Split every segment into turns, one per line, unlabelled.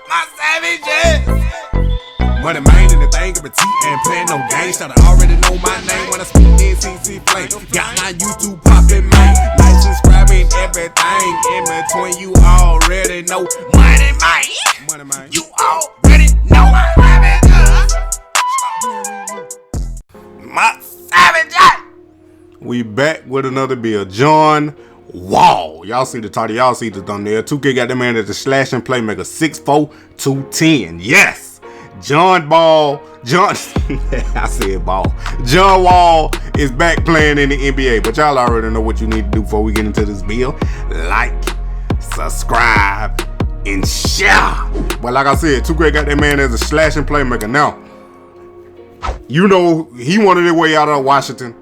My savages. Moneymane in the thing of a T and playing no games. Should already know my name when I speak NCC flame. Got my YouTube poppin', man. Like, subscribing, everything in between. You already know. Moneymane. Moneymane. You already know my savages. My savages. We back with another build. John Wall. Y'all see the title. Y'all see the thumbnail. 2K got that man as the slashing playmaker. 6'4", 210. Yes. John Wall is back playing in the NBA, but y'all already know what you need to do before we get into this build. Like, subscribe, and share. But like I said, 2K got that man as a slashing playmaker. Now, you know, he wanted his way out of Washington,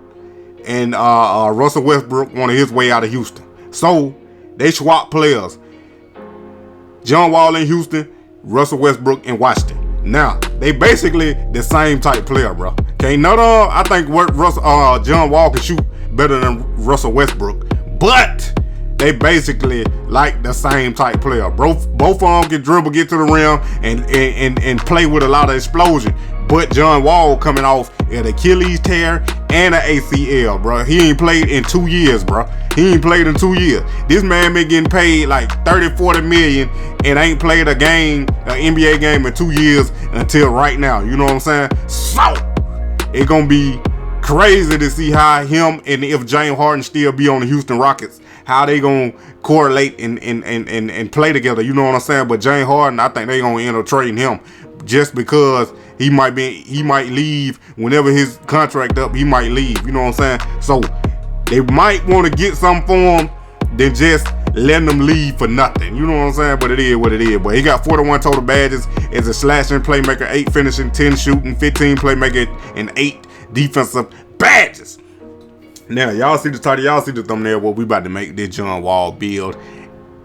and Russell Westbrook wanted his way out of Houston. So, they swapped players. John Wall in Houston, Russell Westbrook in Washington. Now, they basically the same type player, bro. Can't none of I think John Wall can shoot better than Russell Westbrook, but they basically like the same type player. Both of them can dribble, get to the rim, and play with a lot of explosion. But John Wall coming off an Achilles tear and an ACL, bro. He ain't played in 2 years, bro. He ain't played in 2 years. This man been getting paid like 30, 40 million and ain't played a game, an NBA game in 2 years until right now. You know what I'm saying? So, it's gonna be crazy to see how him and if James Harden still be on the Houston Rockets, how they gonna correlate and play together. You know what I'm saying? But James Harden, I think they gonna end up trading him just because he might leave whenever his contract up. He might leave. You know what I'm saying? So they might want to get something for him than just letting them leave for nothing. You know what I'm saying? But it is what it is. But he got 41 total badges as a slashing playmaker, 8 finishing, 10 shooting, 15 playmaker, and 8 defensive badges. Now, y'all see the title, y'all see the thumbnail. What we about to make this John Wall build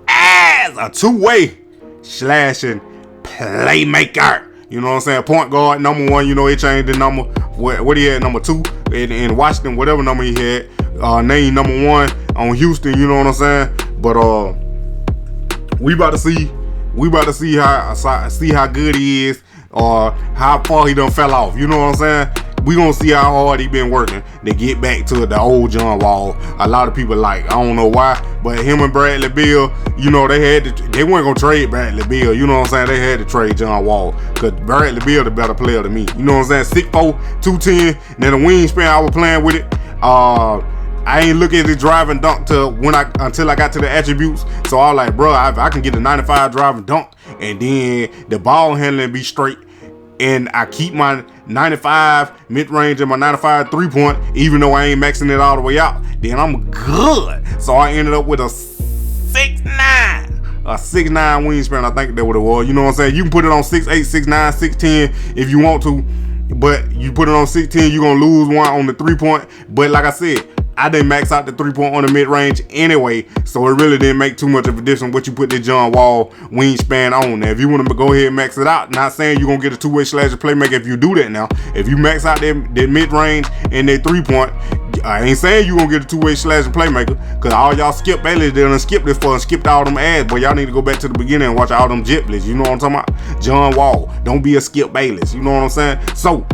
as a two-way slashing playmaker. You know what I'm saying? Point guard, number 1. You know, he changed the number. What he had, number 2 in Washington, whatever number he had. Named number 1 on Houston. You know what I'm saying? But we about to see how good he is, or how far he done fell off. You know what I'm saying? We gonna see how hard he been working to get back to the old John Wall. A lot of people like, I don't know why, but him and Bradley Beal, you know, they weren't gonna trade Bradley Beal. You know what I'm saying? They had to trade John Wall because Bradley Beal the better player than me. You know what I'm saying? 6'4", 210. Then the wingspan, I was playing with it. I ain't look at the drive and dunk until I got to the attributes. So I was like, bro, I can get a 95 drive and dunk, and then the ball handling be straight, and I keep my 95 mid-range and my 95 3-point, even though I ain't maxing it all the way out, then I'm good. So I ended up with a 6'9", wingspan. I think that what it was. You know what I'm saying? You can put it on 6'8", 6'9", 6'10 if you want to, but you put it on 6'10", you're gonna lose one on the 3-point. But like I said, I didn't max out the 3-point on the mid-range anyway, so it really didn't make too much of a difference what you put the John Wall wingspan on. Now, if you want to go ahead and max it out, not saying you're going to get a two-way slasher playmaker if you do that now. If you max out that mid-range and that 3-point, I ain't saying you're going to get a two-way slasher playmaker, because all y'all Skip Bayless done skipped this for and skipped all them ads, but y'all need to go back to the beginning and watch all them jiplets. You know what I'm talking about? John Wall. Don't be a Skip Bayless. You know what I'm saying? So,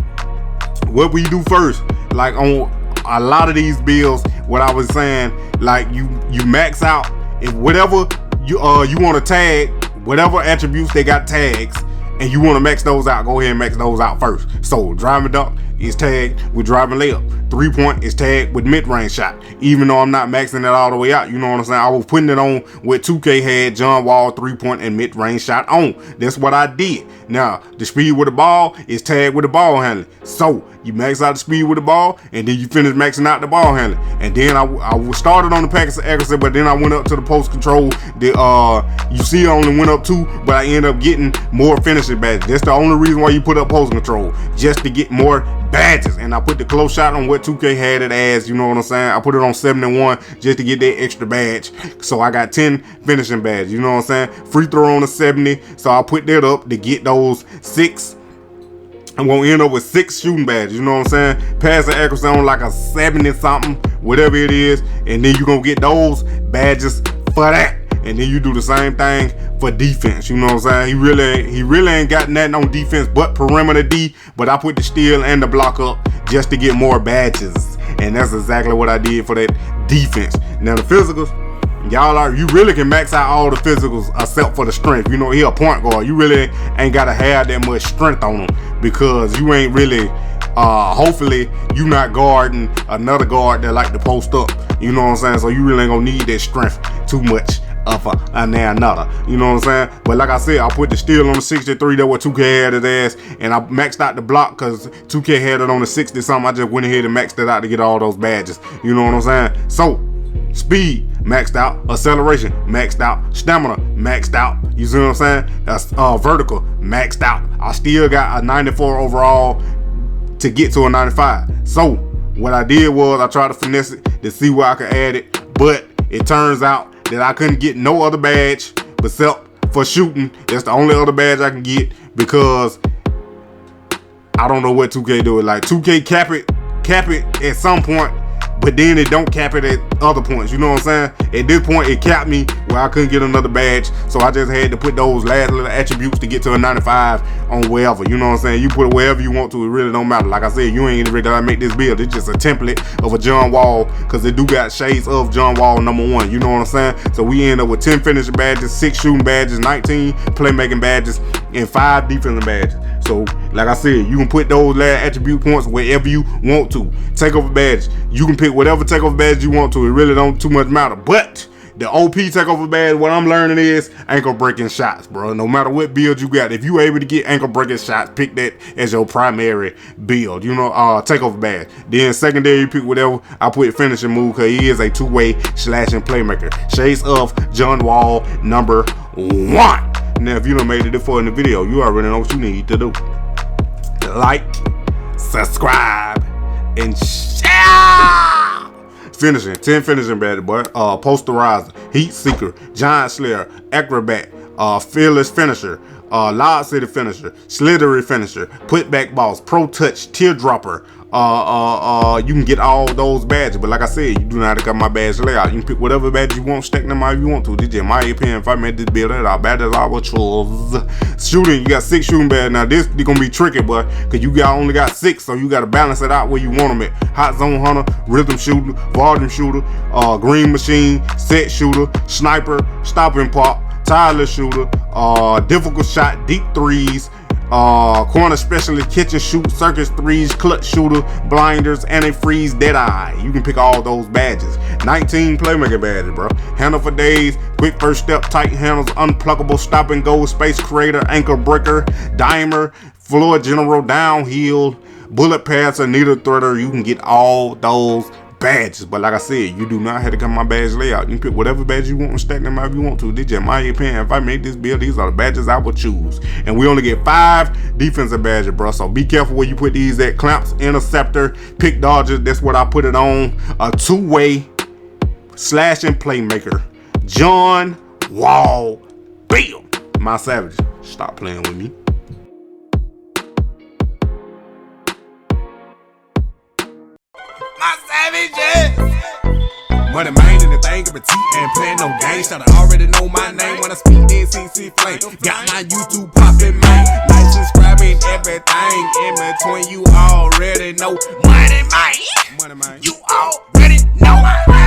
what we do first, like on a lot of these builds, what I was saying, like you max out if whatever you want to tag, whatever attributes they got tags, and you want to max those out, go ahead and max those out first. So driving dunk is tagged with driving layup. 3-point is tagged with mid-range shot. Even though I'm not maxing it all the way out, you know what I'm saying? I was putting it on with 2K had John Wall 3-point and mid-range shot on. That's what I did. Now, the speed with the ball is tagged with the ball handling. So, you max out the speed with the ball, and then you finish maxing out the ball handling. And then I started on the package accuracy, but then I went up to the post control. You see I only went up 2, but I ended up getting more finishing badges. That's the only reason why you put up post control, just to get more badges. And I put the close shot on what 2K had it as, you know what I'm saying? I put it on 71 just to get that extra badge. So I got 10 finishing badges, you know what I'm saying? Free throw on a 70, so I put that up to get those 6. I'm gonna end up with 6 shooting badges, you know what I'm saying? Passing accuracy on like a 70 something, whatever it is, and then you're gonna get those badges for that. and then you do the same thing for defense. You know what I'm saying? He really ain't got nothing on defense but perimeter D, but I put the steal and the block up just to get more badges, and that's exactly what I did for that defense. Now the physicals, you really can max out all the physicals except for the strength. You know, he a point guard. You really ain't gotta have that much strength on him, because you ain't really hopefully you not guarding another guard that like to post up. You know what I'm saying? So you really ain't gonna need that strength too much of another. You know what I'm saying? But like I said, I put the steal on the 63. That what 2K had his ass, and I maxed out the block because 2K had it on the 60 something. I just went ahead and maxed it out to get all those badges. You know what I'm saying? So speed maxed out, acceleration maxed out, stamina maxed out. You see what I'm saying? That's vertical maxed out. I still got a 94 overall to get to a 95. So what I did was I tried to finesse it to see where I could add it, but it turns out that I couldn't get no other badge except for shooting. That's the only other badge I can get, because I don't know what 2K do it. Like 2K cap it at some point, but then it don't cap it at other points. You know what I'm saying? At this point, it capped me where I couldn't get another badge, so I just had to put those last little attributes to get to a 95 on wherever. You know what I'm saying? You put it wherever you want to. It really don't matter. Like I said, you ain't really gotta make this build. It's just a template of a John Wall, because it do got shades of John Wall #1. You know what I'm saying? So we end up with 10 finishing badges, 6 shooting badges, 19 playmaking badges, and 5 defensive badges. So like I said, you can put those last attribute points wherever you want to. Takeover badge, you can pick whatever takeover badge you want to. It really don't too much matter. But the OP takeover badge, what I'm learning is ankle breaking shots, bro. No matter what build you got, if you able to get ankle breaking shots, pick that as your primary build. You know, takeover badge. Then secondary, you pick whatever. I put finishing move, because he is a two-way slashing playmaker. Shades of John Wall #1. Now, if you done made it this far in the video, you already know what you need to do. Like, subscribe, and share. Finishing, 10 finishing badges, boy. Posterizer, Heat Seeker, Giant Slayer, Acrobat, Fearless Finisher, Loud City Finisher, Slithery Finisher, Putback Boss, Pro Touch, Teardropper. You can get all those badges, but like I said, you do not have to cut my badge layout. You can pick whatever badge you want, stack them out if you want to. This is my opinion. If I made this build, our badges are what yours. Shooting, you got 6 shooting badges. Now this is gonna be tricky, boy, because you only got 6, so you gotta balance it out where you want them at. Hot Zone Hunter, Rhythm Shooter, Volume Shooter, Green Machine, Set Shooter, Sniper, Stop and Pop, Tireless Shooter, Difficult Shot, Deep Threes, corner specialist, kitchen shoot, circus threes, clutch shooter, blinders, antifreeze, dead eye. You can pick all those badges. 19 playmaker badges, bro. Handle for days, quick first step, tight handles, unpluggable, stop and go, space creator, ankle breaker, dimer, floor general, downhill, bullet passer, needle threader. You can get all those badges, but like I said, you do not have to cut my badge layout. You can pick whatever badge you want and stack them out if you want to. This is my opinion. If I made this build, these are the badges I would choose, and we only get 5 defensive badges, bro. So be careful where you put these at. Clamps, interceptor, pick dodgers. That's what I put it on. A two-way slashing playmaker, John Wall build. My savage, stop playing with me. Moneymane and the thing of a T, ain't playing no games. Should I already know my name when I speak in CC Flame. Got my YouTube poppin', man. Like, subscribing, everything in between. You already know Moneymane. You already know.